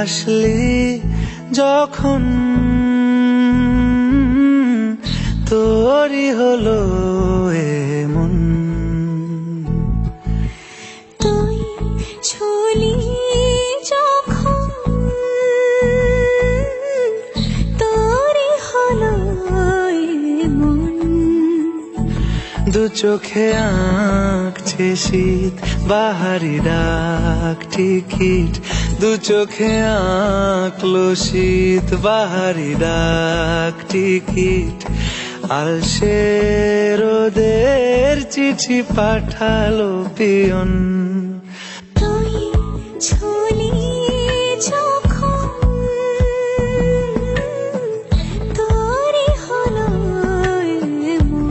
হাসলি যখন তোরই হলো এমন, তুই ছুলি যখন তোরই হলো এমন। দু চোখে আঁকছে শীত বাহারি ডাক টিকিট, দু চোখে আঁকলো শীত বাহারি ডাক টিকিট। আলসে রোদের চিঠি পাঠালো পিয়ন, তুই ছুলি যখন তোরই হলো এমন।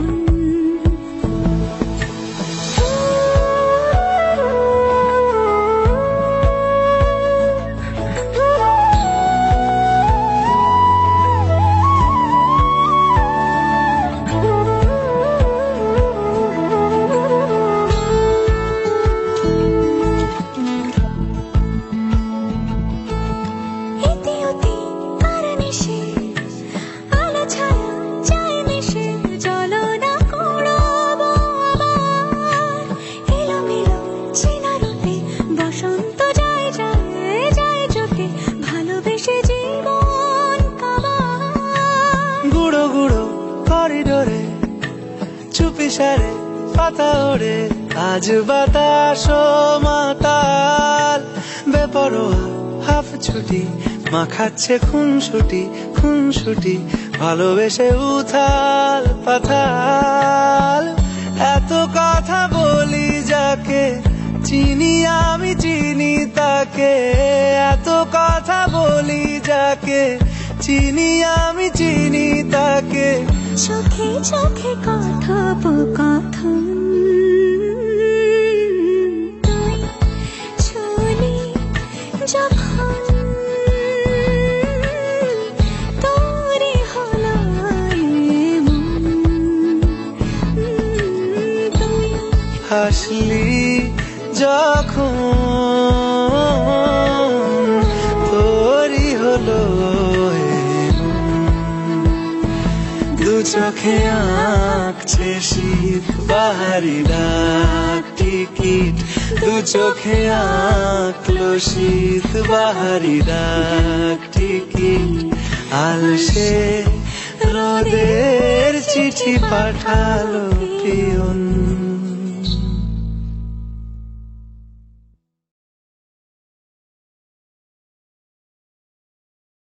গুঁড়ো গুঁড়ো করিডোরে চুপি সারে পাতা ওড়ে, আজ বাতাস মাতাল বেপরোয়া হাফ ছুটি মাখাচ্ছে খুনসুটি খুনসুটি, ভালোবেসে উথাল পাথাল। এত কথা বলি যাকে চিনি আমি চিনি তাকে, এত কথা বলি যাকে চিনি আমি চিনি তাকে। চোখে চোখে কথোপকথন, তুই ছুলি যখন তোরই হলো এমন। তুই হাসলি যখন তোরই হলো এমন, দু চোখে আঁকছে শীত বাহারি ডাক টিকিট, দু চোখে আঁকলো শীত বাহারি ডাক টিকিট। আলসে রোদের চিঠি পাঠালো পিয়ন।